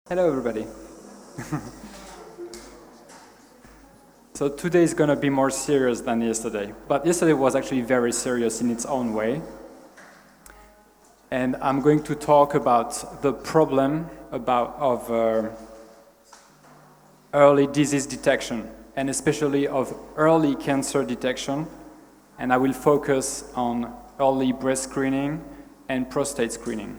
Hello, everybody. So today is going to be more serious than yesterday, but yesterday was actually very serious in its own way. And I'm going to talk about the problem of early disease detection, and especially of early cancer detection. And I will focus on early breast screening and prostate screening.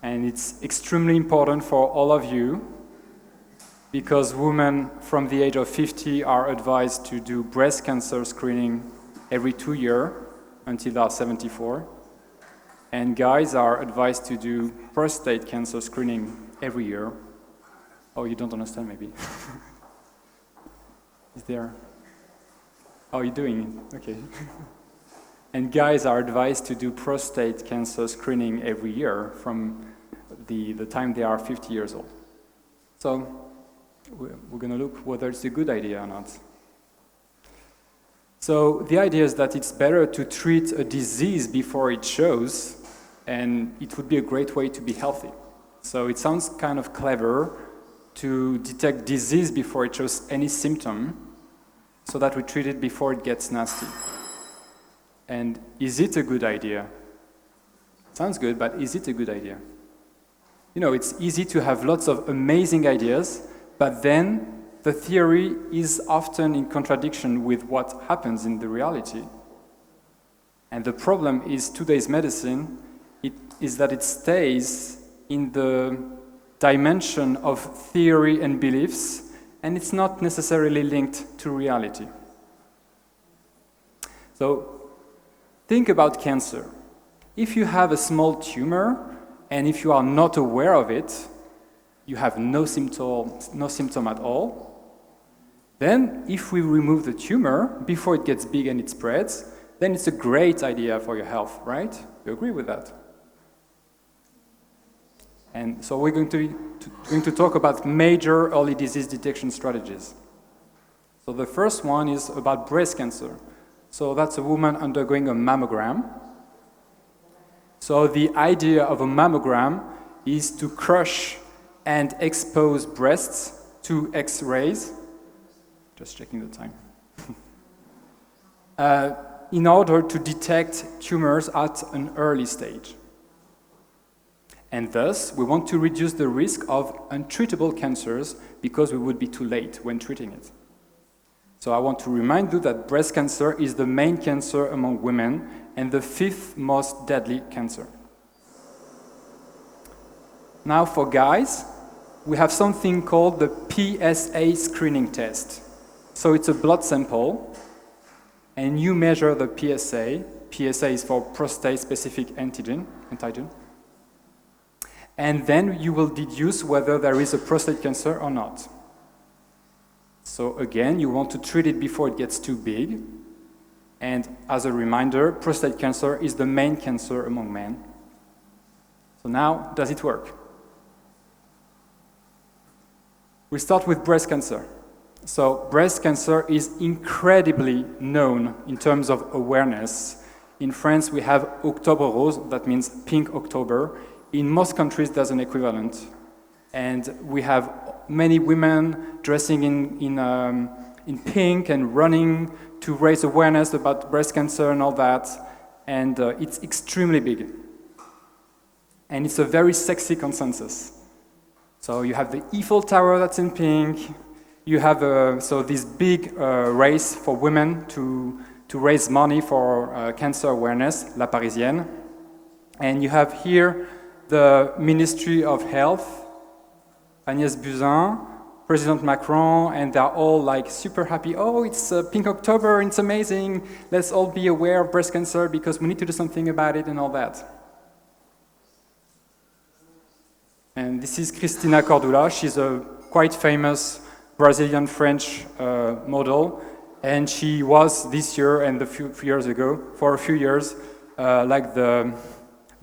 And it's extremely important for all of you because women from the age of 50 are advised to do breast cancer screening every 2 years until they are 74. And guys are advised to do prostate cancer screening every year. Oh, you don't understand maybe? Is there? Oh, you're doing it? Okay. And guys are advised to do prostate cancer screening every year from the time they are 50 years old. So we're going to look whether it's a good idea or not. So the idea is that it's better to treat a disease before it shows, and it would be a great way to be healthy. So it sounds kind of clever to detect disease before it shows any symptom, so that we treat it before it gets nasty. And is it a good idea? Sounds good, but is it a good idea? You know, it's easy to have lots of amazing ideas, but then the theory is often in contradiction with what happens in the reality. And the problem is today's medicine is that it stays in the dimension of theory and beliefs, and it's not necessarily linked to reality. So think about cancer. If you have a small tumor, and if you are not aware of it, you have no symptom at all, then if we remove the tumor before it gets big and it spreads, then it's a great idea for your health, right? You agree with that? And so we're going to talk about major early disease detection strategies. So the first one is about breast cancer. So that's a woman undergoing a mammogram. So the idea of a mammogram is to crush and expose breasts to X-rays, just checking the time, in order to detect tumors at an early stage. And thus, we want to reduce the risk of untreatable cancers because we would be too late when treating it. So I want to remind you that breast cancer is the main cancer among women and the 5th most deadly cancer. Now for guys, we have something called the PSA screening test. So it's a blood sample, and you measure the PSA. PSA is for prostate-specific antigen. And then you will deduce whether there is a prostate cancer or not. So again, you want to treat it before it gets too big. And as a reminder, prostate cancer is the main cancer among men. So now, does it work? We start with breast cancer. So breast cancer is incredibly known in terms of awareness. In France, we have Octobre Rose, that means Pink October. In most countries, there's an equivalent. And we have many women dressing in pink and running to raise awareness about breast cancer and all that, and it's extremely big. And it's a very sexy consensus. So you have the Eiffel Tower that's in pink, you have this big race for women to raise money for cancer awareness, La Parisienne, and you have here the Ministry of Health, Agnès Buzyn, President Macron, and they're all like super happy. Oh, it's Pink October, it's amazing. Let's all be aware of breast cancer because we need to do something about it and all that. And this is Cristina Cordula. She's a quite famous Brazilian French model. And she was this year and a few years ago, for a few years, like the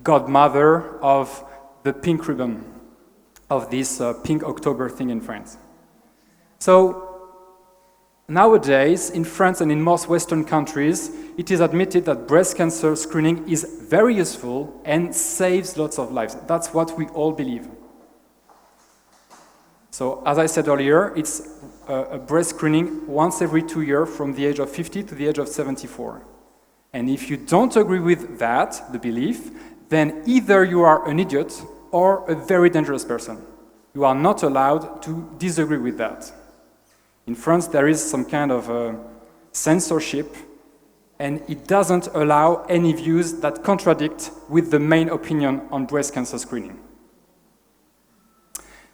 godmother of the pink ribbon of this Pink October thing in France. So nowadays, in France and in most Western countries, it is admitted that breast cancer screening is very useful and saves lots of lives. That's what we all believe. So, as I said earlier, it's a breast screening once every 2 years from the age of 50 to the age of 74. And if you don't agree with that, the belief, then either you are an idiot or a very dangerous person. You are not allowed to disagree with that. In France, there is some kind of censorship, and it doesn't allow any views that contradict with the main opinion on breast cancer screening.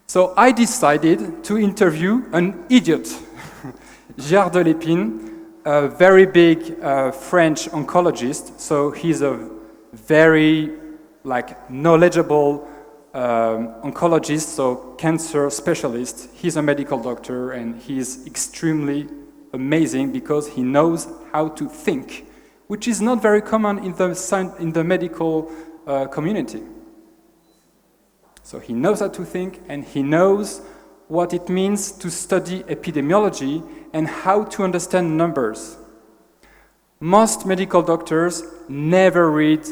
So I decided to interview an idiot, Gérard de Lépine, a very big French oncologist. So he's a very knowledgeable oncologist, so cancer specialist. He's a medical doctor, and he's extremely amazing because he knows how to think, which is not very common in the medical community. So he knows how to think, and he knows what it means to study epidemiology and how to understand numbers. Most medical doctors never read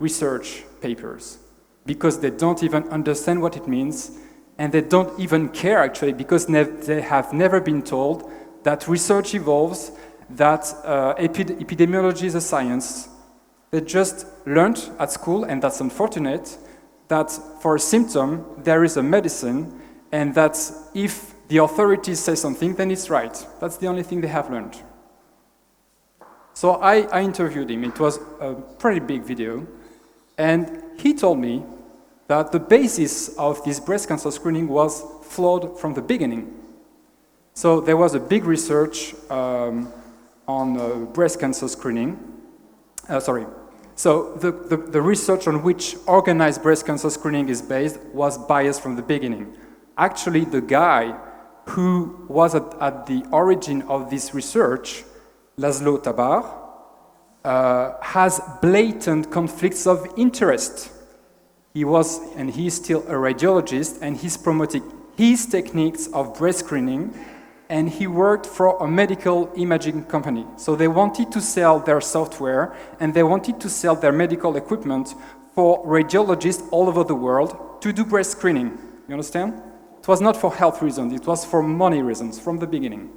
research papers because they don't even understand what it means, and they don't even care actually because they have never been told that research evolves, that epidemiology is a science. They just learned at school, and that's unfortunate, that for a symptom there is a medicine, and that if the authorities say something, then it's right. That's the only thing they have learned. So I interviewed him. It was a pretty big video, and he told me that the basis of this breast cancer screening was flawed from the beginning. So there was a big research on breast cancer screening. So the research on which organized breast cancer screening is based was biased from the beginning. Actually, the guy who was at the origin of this research, Laszlo Tabar, has blatant conflicts of interest. He was, and he is still a radiologist, and he's promoting his techniques of breast screening, and he worked for a medical imaging company. So they wanted to sell their software, and they wanted to sell their medical equipment for radiologists all over the world to do breast screening. You understand? It was not for health reasons, it was for money reasons from the beginning.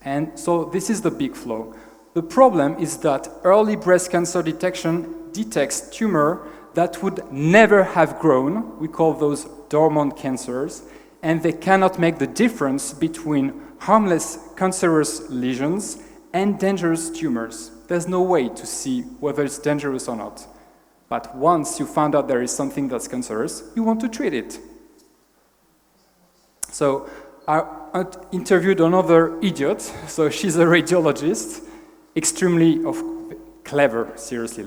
And so this is the big flaw. The problem is that early breast cancer detection detects tumor that would never have grown. We call those dormant cancers, and they cannot make the difference between harmless cancerous lesions and dangerous tumors. There's no way to see whether it's dangerous or not. But once you find out there is something that's cancerous, you want to treat it. So I interviewed another idiot. So she's a radiologist, extremely clever, seriously,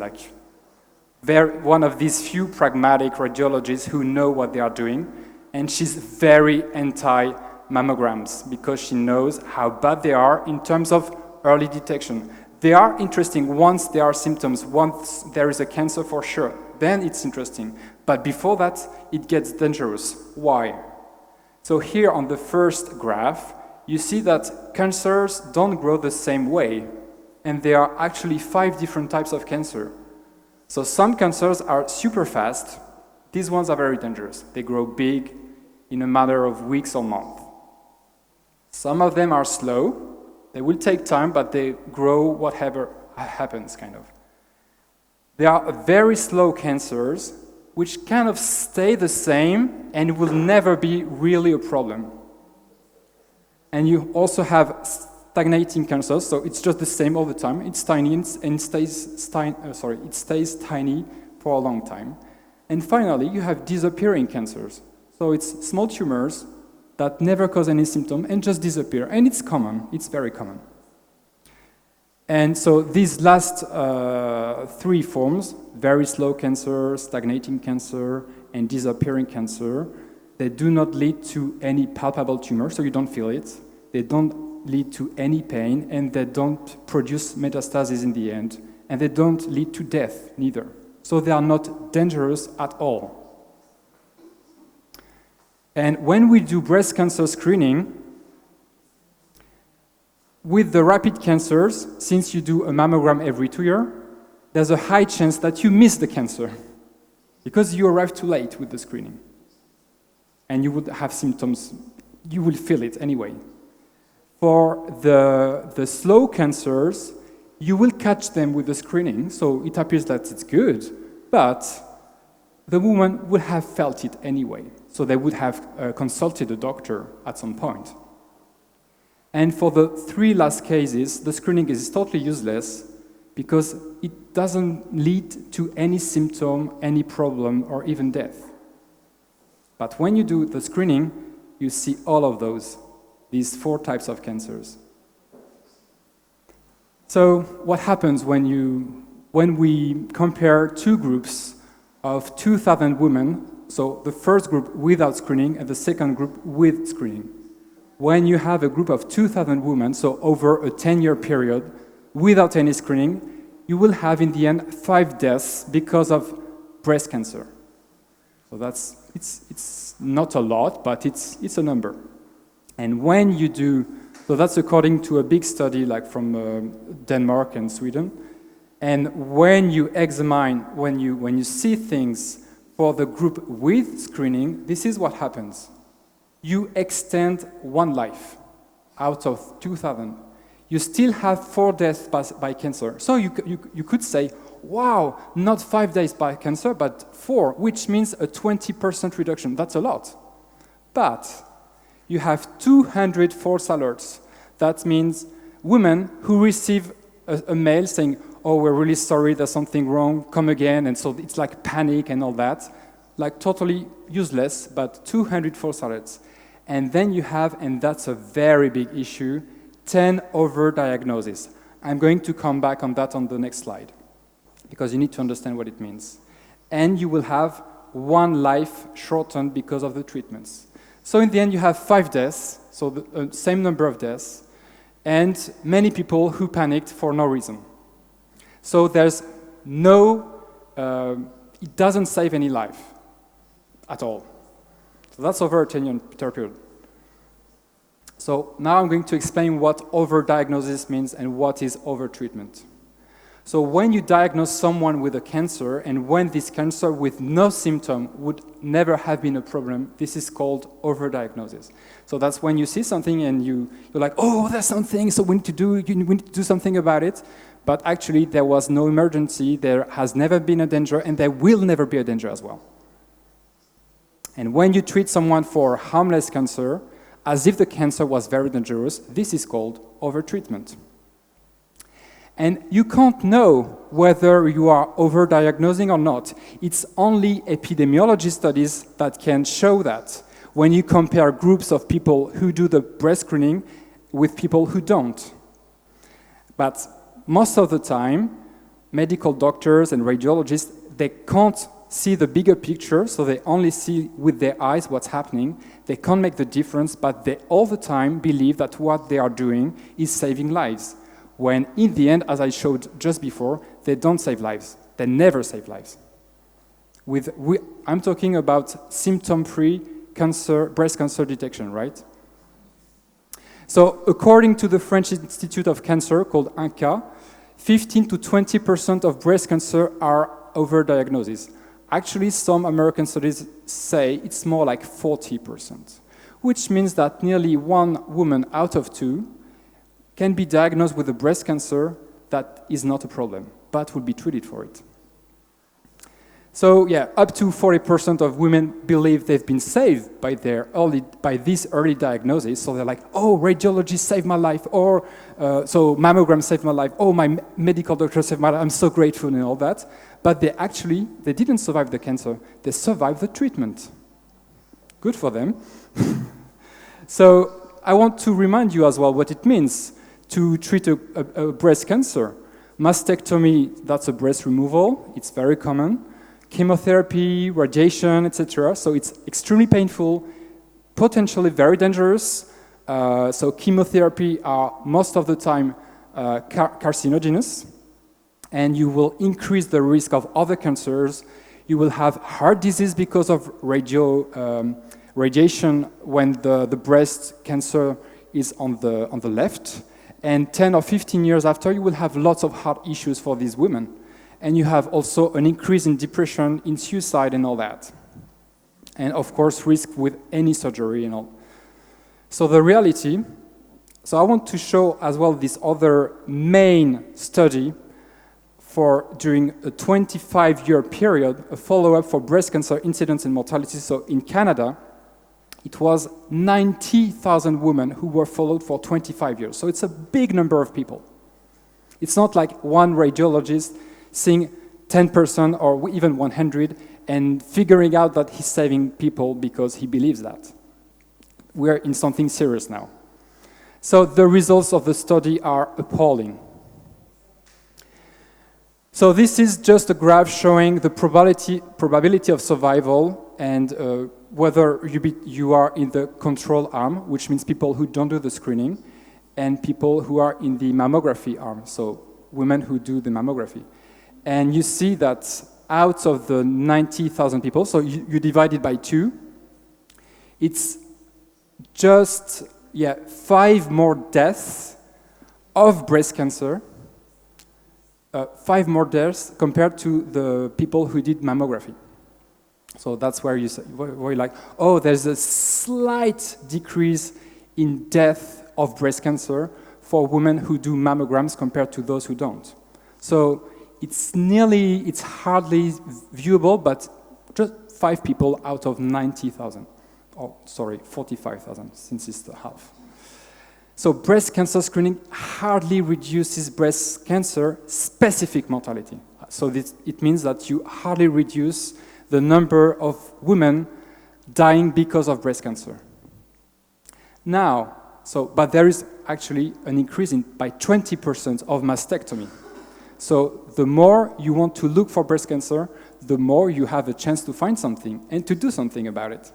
one of these few pragmatic radiologists who know what they are doing, and she's very anti-mammograms because she knows how bad they are in terms of early detection. They are interesting once there are symptoms, once there is a cancer for sure, then it's interesting. But before that, it gets dangerous. Why? So here on the first graph, you see that cancers don't grow the same way, and there are actually 5 different types of cancer. So some cancers are super fast. These ones are very dangerous. They grow big in a matter of weeks or months. Some of them are slow. They will take time, but they grow whatever happens, kind of. There are very slow cancers which kind of stay the same and will never be really a problem. And you also have stagnating cancers, so it's just the same all the time. It's tiny and it stays tiny for a long time. And finally, you have disappearing cancers. So it's small tumors that never cause any symptom and just disappear. And it's common, it's very common. And so these last 3 forms, very slow cancer, stagnating cancer, and disappearing cancer, they do not lead to any palpable tumor, so you don't feel it. They don't lead to any pain, and they don't produce metastases in the end, and they don't lead to death, neither. So they are not dangerous at all. And when we do breast cancer screening, With the rapid cancers, since you do a mammogram every 2 years, there's a high chance that you miss the cancer because you arrive too late with the screening. And you would have symptoms, you will feel it anyway. For the slow cancers, you will catch them with the screening, so it appears that it's good, but the woman would have felt it anyway, so they would have consulted a doctor at some point. And for the 3 last cases, the screening is totally useless because it doesn't lead to any symptom, any problem, or even death. But when you do the screening, you see all of these 4 types of cancers. So what happens when we compare 2 groups of 2,000 women, so the first group without screening and the second group with screening? When you have a group of 2,000 women, so over a 10-year period, without any screening, you will have in the end 5 deaths because of breast cancer. So it's not a lot, but it's a number. And when you do, so that's according to a big study like from Denmark and Sweden. And when you examine, when you see things for the group with screening, this is what happens. You extend 1 life out of 2,000. You still have 4 deaths by cancer. So you could say, wow, not 5 deaths by cancer, but 4, which means a 20% reduction. That's a lot. But you have 200 false alerts. That means women who receive a mail saying, oh, we're really sorry, there's something wrong, come again. And so it's like panic and all that. Like totally useless, but 200 false alerts. And then you have, and that's a very big issue, 10 overdiagnoses. I'm going to come back on that on the next slide, because you need to understand what it means. And you will have 1 life shortened because of the treatments. So in the end, you have 5 deaths, so the same number of deaths, and many people who panicked for no reason. So there's it doesn't save any life at all. So that's over a 10-year period. So now I'm going to explain what overdiagnosis means and what is overtreatment. So when you diagnose someone with a cancer, and when this cancer with no symptom would never have been a problem, this is called overdiagnosis. So that's when you see something and you're like, oh, there's something, so we need to do something about it. But actually, there was no emergency, there has never been a danger, and there will never be a danger as well. And when you treat someone for harmless cancer, as if the cancer was very dangerous, this is called overtreatment. And you can't know whether you are overdiagnosing or not. It's only epidemiology studies that can show that when you compare groups of people who do the breast screening with people who don't. But most of the time, medical doctors and radiologists, they can't see the bigger picture, so they only see with their eyes what's happening. They can't make the difference, but they all the time believe that what they are doing is saving lives. When in the end, as I showed just before, they don't save lives. They never save lives. I'm talking about symptom-free breast cancer detection, right? So according to the French Institute of Cancer, called INCA, 15 to 20% of breast cancer are overdiagnoses. Actually, some American studies say it's more like 40%, which means that nearly 1 woman out of 2 can be diagnosed with a breast cancer that is not a problem, but will be treated for it. So yeah, up to 40% of women believe they've been saved by this early diagnosis. So they're like, oh, radiology saved my life, or so mammogram saved my life, oh, my medical doctor saved my life, I'm so grateful and all that. But they didn't survive the cancer, they survived the treatment. Good for them. So I want to remind you as well what it means to treat a breast cancer. Mastectomy, that's a breast removal, it's very common. Chemotherapy, radiation, etc. So it's extremely painful, potentially very dangerous. So chemotherapy are most of the time carcinogenous, and you will increase the risk of other cancers. You will have heart disease because of radiation when the breast cancer is on the left, And 10 or 15 years after, you will have lots of heart issues for these women. And you have also an increase in depression, in suicide and all that. And of course, risk with any surgery and all. So the reality, so I want to show as well this other main study for during a 25-year period, a follow-up for breast cancer incidence and mortality. So in Canada, it was 90,000 women who were followed for 25 years. So it's a big number of people. It's not like one radiologist seeing 10% or even 100 and figuring out that he's saving people because he believes that. We're in something serious now. So the results of the study are appalling. So this is just a graph showing the probability of survival and whether you are in the control arm, which means people who don't do the screening, and people who are in the mammography arm, so women who do the mammography. And you see that out of the 90,000 people, so you divide it by 2, it's just 5 more deaths of breast cancer, 5 more deaths compared to the people who did mammography. So that's where you're like, oh, there's a slight decrease in death of breast cancer for women who do mammograms compared to those who don't. So it's hardly viewable, but just 5 people out of 90,000. Oh, sorry, 45,000, since it's the half. So breast cancer screening hardly reduces breast cancer specific mortality. So it means that you hardly reduce the number of women dying because of breast cancer. Now, but there is actually an increase by 20% of mastectomy. So the more you want to look for breast cancer, the more you have a chance to find something and to do something about it.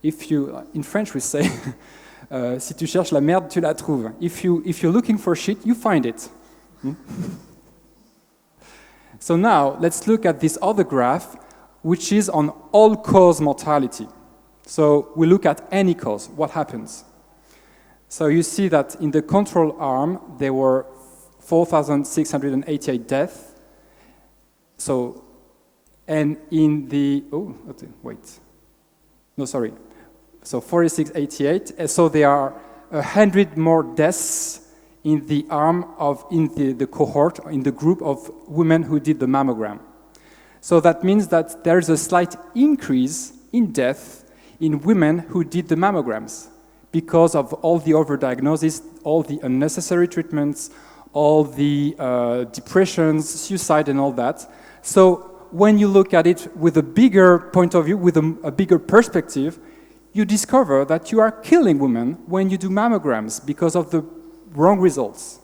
In French we say, si tu cherches la merde, tu la trouves. If you're looking for shit, you find it. So now, let's look at this other graph, which is on all-cause mortality. So we look at any cause, what happens? So you see that in the control arm, there were 4,688 deaths. So, and in the, So 4688, so there are 100 more deaths in the arm in the cohort, in the group of women who did the mammogram. So that means that there's a slight increase in death in women who did the mammograms because of all the overdiagnosis, all the unnecessary treatments, all the depressions, suicide and all that. So when you look at it with a bigger point of view, with a bigger perspective, you discover that you are killing women when you do mammograms because of the wrong results.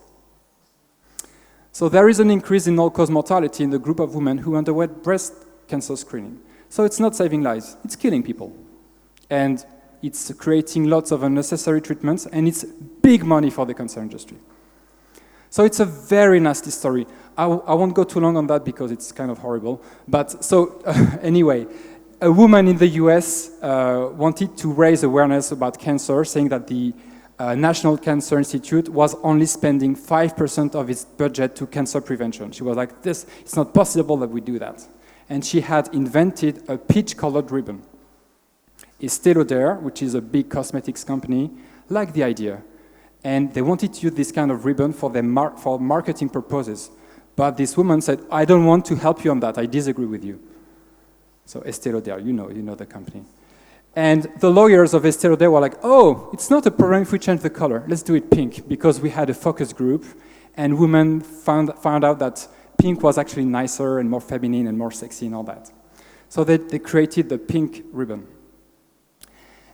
So there is an increase in all-cause mortality in the group of women who underwent breast cancer screening. So it's not saving lives, it's killing people. And it's creating lots of unnecessary treatments, and it's big money for the cancer industry. So it's a very nasty story. I won't go too long on that because it's kind of horrible. But so anyway, a woman in the US wanted to raise awareness about cancer, saying that the National Cancer Institute was only spending 5% of its budget to cancer prevention. She was like, it's not possible that we do that. And she had invented a peach-colored ribbon. Estée Lauder, which is a big cosmetics company, liked the idea. And they wanted to use this kind of ribbon for marketing purposes. But this woman said, I don't want to help you on that, I disagree with you. So Estée Lauder, you know the company. And the lawyers of Estée Lauder were like, oh, it's not a problem if we change the color, let's do it pink, because we had a focus group, and women found out that pink was actually nicer and more feminine and more sexy and all that. So they created the pink ribbon.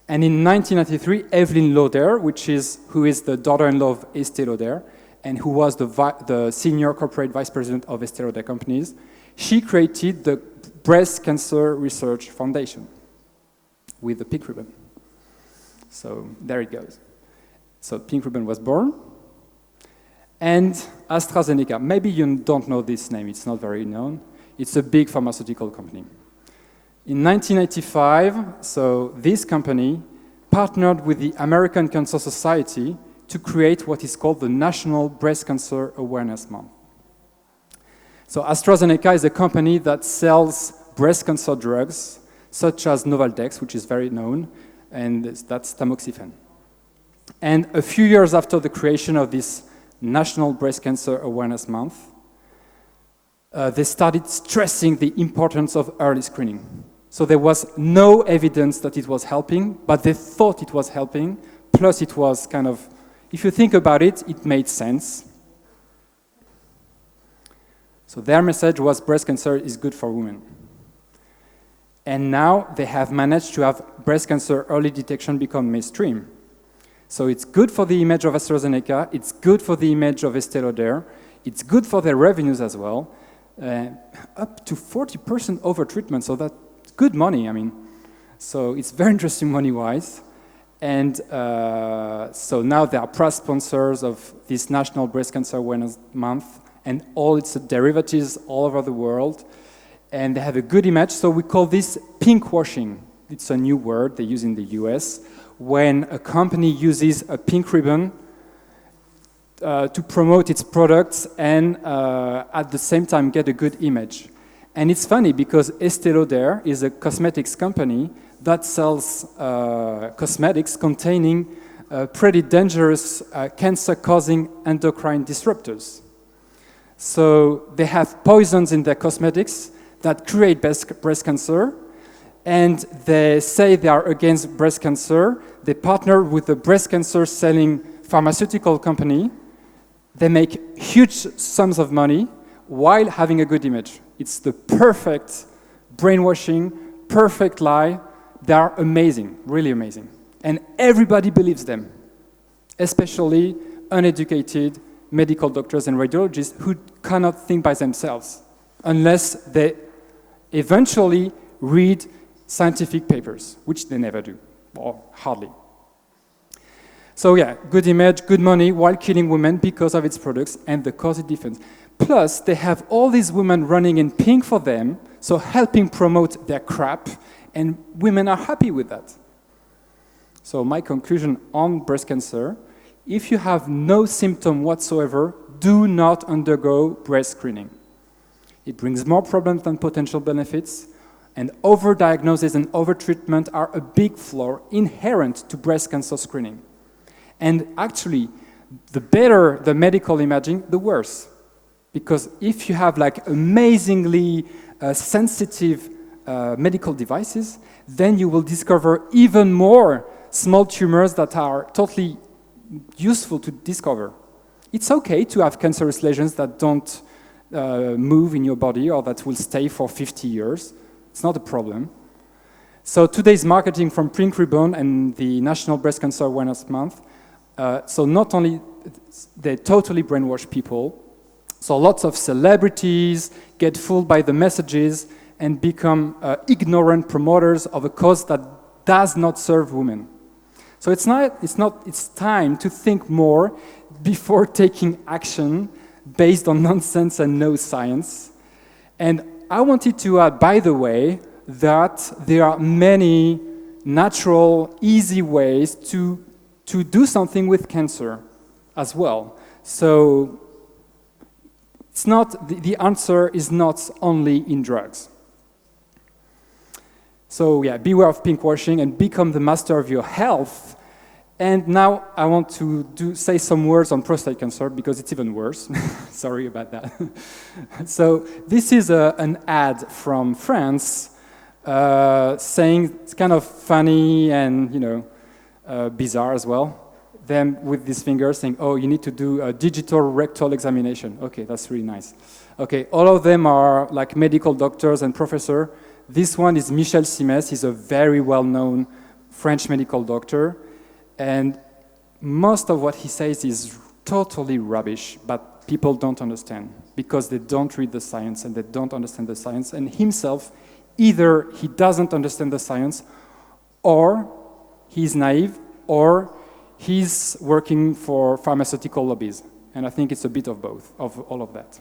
And in 1993, Evelyn Lauder, who is the daughter-in-law of Estée Lauder, and who was the senior corporate vice president of Estée Lauder companies, she created the Breast Cancer Research Foundation with the pink ribbon. So there it goes. So pink ribbon was born. And AstraZeneca, maybe you don't know this name, it's not very known. It's a big pharmaceutical company. In 1985, so this company partnered with the American Cancer Society to create what is called the National Breast Cancer Awareness Month. So AstraZeneca is a company that sells breast cancer drugs, such as Novaldex, which is very known, and that's tamoxifen. And a few years after the creation of this National Breast Cancer Awareness Month, they started stressing the importance of early screening. So there was no evidence that it was helping, but they thought it was helping, plus it was kind of, if you think about it, it made sense. So their message was breast cancer is good for women. And now they have managed to have breast cancer early detection become mainstream. So it's good for the image of AstraZeneca, it's good for the image of Estée Lauder, it's good for their revenues as well, up to 40% over treatment, so that's good money, I mean. So it's very interesting money-wise. And so now they are proud sponsors of this National Breast Cancer Awareness Month and all its derivatives all over the world. And they have a good image, so we call this pink washing. It's a new word they use in the US, when a company uses a pink ribbon to promote its products and at the same time get a good image. And it's funny because Estée Lauder is a cosmetics company that sells cosmetics containing pretty dangerous cancer-causing endocrine disruptors. So they have poisons in their cosmetics that create breast cancer, and they say they are against breast cancer. They partner with a breast cancer selling pharmaceutical company. They make huge sums of money while having a good image. It's the perfect brainwashing, perfect lie. They are amazing, really amazing. And everybody believes them, especially uneducated medical doctors and radiologists who cannot think by themselves unless they eventually read scientific papers, which they never do, or hardly. So yeah, good image, good money, while killing women because of its products and the cause it defends. Plus, they have all these women running in pink for them, so helping promote their crap, and women are happy with that. So my conclusion on breast cancer, if you have no symptom whatsoever, do not undergo breast screening. It brings more problems than potential benefits, and overdiagnosis and overtreatment are a big flaw inherent to breast cancer screening. And actually, the better the medical imaging, the worse. Because if you have like amazingly sensitive medical devices, then you will discover even more small tumors that are totally useful to discover. It's okay to have cancerous lesions that don't move in your body or that will stay for 50 years. It's not a problem. So today's marketing from Pink Ribbon and the National Breast Cancer Awareness Month, so not only they totally brainwash people, so lots of celebrities get fooled by the messages and become ignorant promoters of a cause that does not serve women. So it's time to think more before taking action based on nonsense and no science. And I wanted to add, by the way, that there are many natural, easy ways to do something with cancer as well. So it's not, the answer is not only in drugs. So yeah, beware of pinkwashing and become the master of your health. And now I want to say some words on prostate cancer because it's even worse. Sorry about that. So this is an ad from France saying, it's kind of funny and bizarre as well. Them with this finger saying, oh, you need to do a digital rectal examination. Okay, that's really nice. Okay, all of them are like medical doctors and professors. This one is Michel Simès. He's a very well-known French medical doctor. And most of what he says is totally rubbish, but people don't understand because they don't read the science and they don't understand the science. And himself, either he doesn't understand the science or he's naive or he's working for pharmaceutical lobbies. And I think it's a bit of both, of all of that.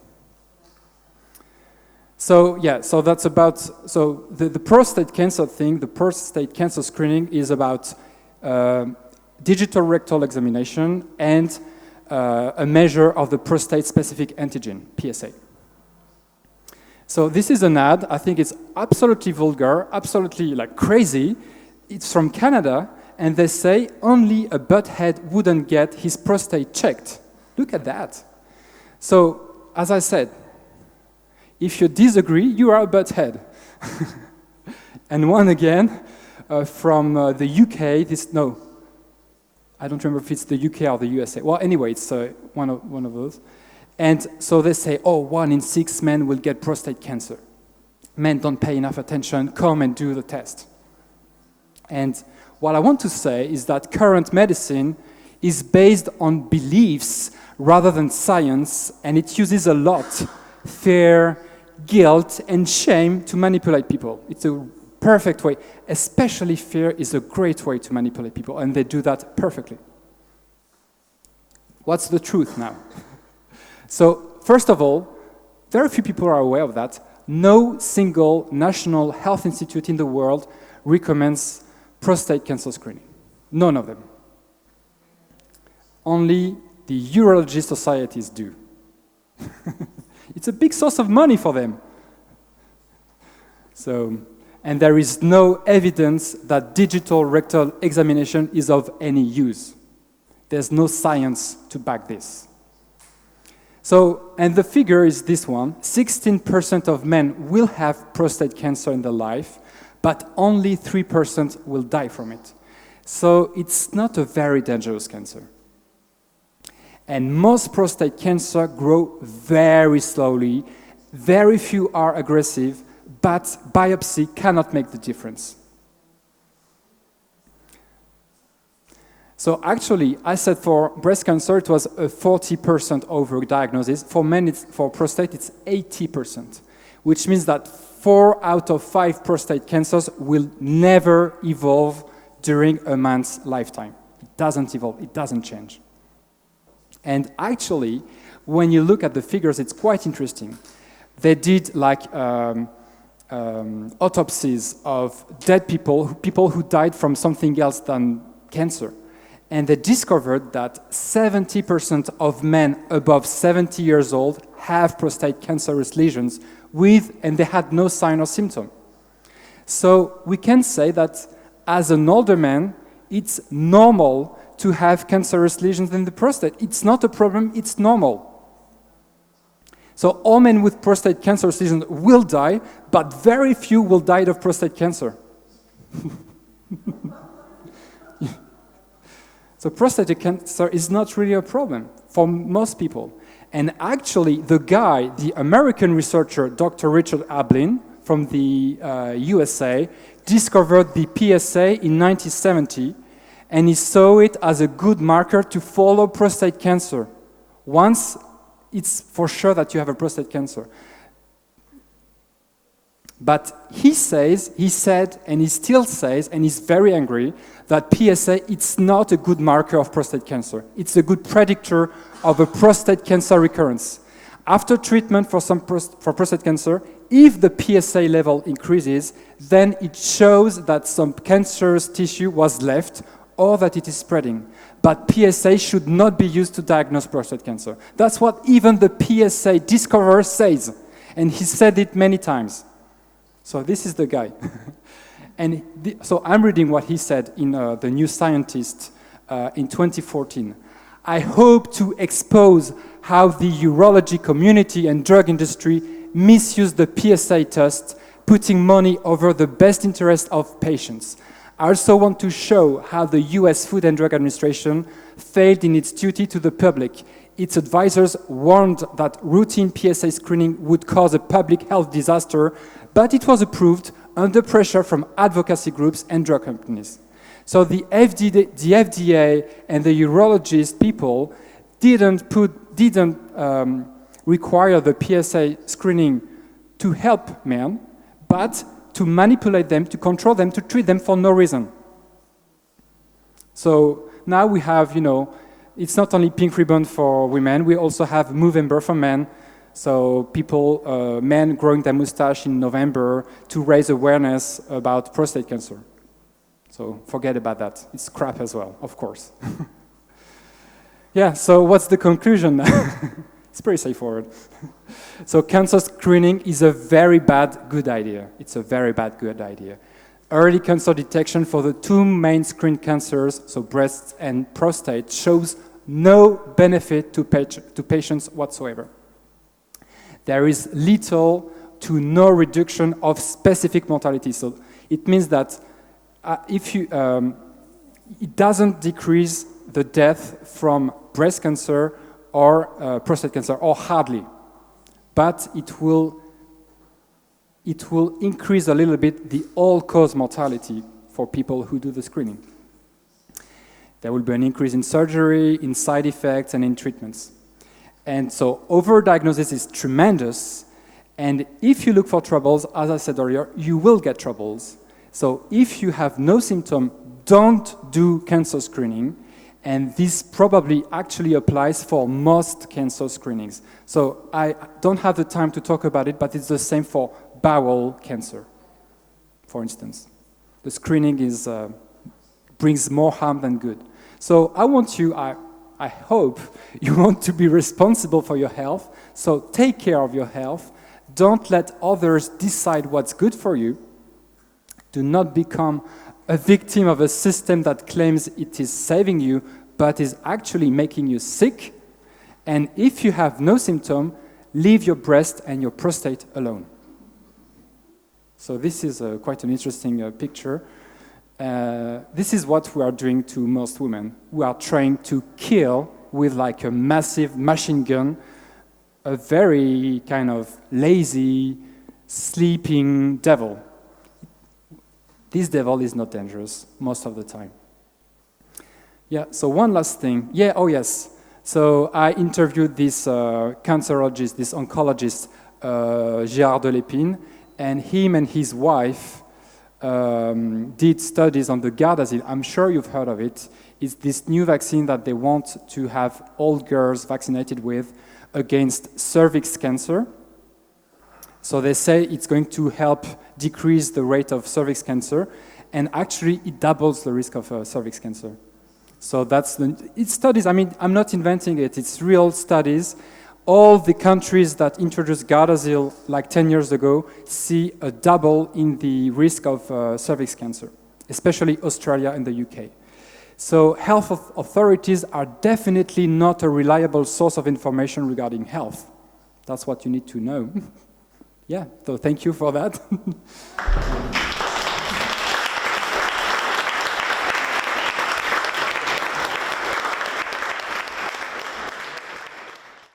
So yeah, so that's about, so the prostate cancer thing, the prostate cancer screening is about digital rectal examination, and a measure of the prostate-specific antigen, PSA. So this is an ad. I think it's absolutely vulgar, absolutely like crazy. It's from Canada, and they say only a butthead wouldn't get his prostate checked. Look at that. So, as I said, if you disagree, you are a butthead. And one again from the UK. I don't remember if it's the UK or the USA. Well, anyway, it's one of those. And so they say, 1 in 6 men will get prostate cancer. Men don't pay enough attention, come and do the test. And what I want to say is that current medicine is based on beliefs rather than science, and it uses a lot fear, guilt, and shame to manipulate people. It's a perfect way. Especially fear is a great way to manipulate people, and they do that perfectly. What's the truth now? So, first of all, very few people are aware of that. No single national health institute in the world recommends prostate cancer screening. None of them. Only the urology societies do. It's a big source of money for them. So, and there is no evidence that digital rectal examination is of any use. There's no science to back this. So, and the figure is this one: 16% of men will have prostate cancer in their life, but only 3% will die from it. So it's not a very dangerous cancer. And most prostate cancer grow very slowly. Very few are aggressive, but biopsy cannot make the difference. So actually, I said for breast cancer, it was a 40% overdiagnosis. For men, for prostate, it's 80%, which means that 4 out of 5 prostate cancers will never evolve during a man's lifetime. It doesn't evolve, it doesn't change. And actually, when you look at the figures, it's quite interesting. They did like autopsies of dead people who died from something else than cancer. And they discovered that 70% of men above 70 years old have prostate cancerous lesions and they had no sign or symptom. So we can say that as an older man, it's normal to have cancerous lesions in the prostate. It's not a problem, it's normal. So all men with prostate cancerous lesions will die, but very few will die of prostate cancer. So prostate cancer is not really a problem for most people. And actually, the American researcher, Dr. Richard Ablin from the USA, discovered the PSA in 1970, and he saw it as a good marker to follow prostate cancer. Once it's for sure that you have a prostate cancer. But he said, and he still says, and he's very angry, that PSA, it's not a good marker of prostate cancer. It's a good predictor of a prostate cancer recurrence. After treatment for prostate cancer, if the PSA level increases, then it shows that some cancerous tissue was left or that it is spreading. But PSA should not be used to diagnose prostate cancer. That's what even the PSA discoverer says. And he said it many times. So this is the guy. And so I'm reading what he said in The New Scientist in 2014. I hope to expose how the urology community and drug industry misuse the PSA test, putting money over the best interest of patients. I also want to show how the US Food and Drug Administration failed in its duty to the public. Its advisors warned that routine PSA screening would cause a public health disaster, but it was approved under pressure from advocacy groups and drug companies. So the FDA and the urologist people didn't require the PSA screening to help men, but to manipulate them, to control them, to treat them for no reason. So now we have, it's not only pink ribbon for women, we also have Movember for men. So men growing their mustache in November to raise awareness about prostate cancer. So forget about that. It's crap as well, of course. Yeah, so what's the conclusion? It's pretty straightforward. So cancer screening is a very bad good idea. It's a very bad good idea. Early cancer detection for the two main screen cancers, so breast and prostate, shows no benefit to patients whatsoever. There is little to no reduction of specific mortality. So it means that it doesn't decrease the death from breast cancer or prostate cancer, or hardly. But it will increase a little bit the all-cause mortality for people who do the screening. There will be an increase in surgery, in side effects, and in treatments. And so overdiagnosis is tremendous, and if you look for troubles, as I said earlier, you will get troubles. So if you have no symptom, don't do cancer screening, and this probably actually applies for most cancer screenings. So I don't have the time to talk about it, but it's the same for bowel cancer, for instance. The screening brings more harm than good. So I hope you want to be responsible for your health, so take care of your health. Don't let others decide what's good for you. Do not become a victim of a system that claims it is saving you, but is actually making you sick. And if you have no symptom, leave your breast and your prostate alone. So this is quite an interesting picture. This is what we are doing to most women. We are trying to kill with like a massive machine gun a very kind of lazy, sleeping devil. This devil is not dangerous most of the time. Yeah, so one last thing. Yeah, oh yes. So I interviewed this cancerologist, this oncologist, Gérard de Lépine, and him and his wife did studies on the Gardasil. I'm sure you've heard of it. It's this new vaccine that they want to have all girls vaccinated with against cervix cancer. So they say it's going to help decrease the rate of cervix cancer, and actually it doubles the risk of cervix cancer. So it's studies. I mean, I'm not inventing it. It's real studies. All the countries that introduced Gardasil like 10 years ago see a double in the risk of cervix cancer, especially Australia and the UK. So health authorities are definitely not a reliable source of information regarding health. That's what you need to know. Yeah, so thank you for that.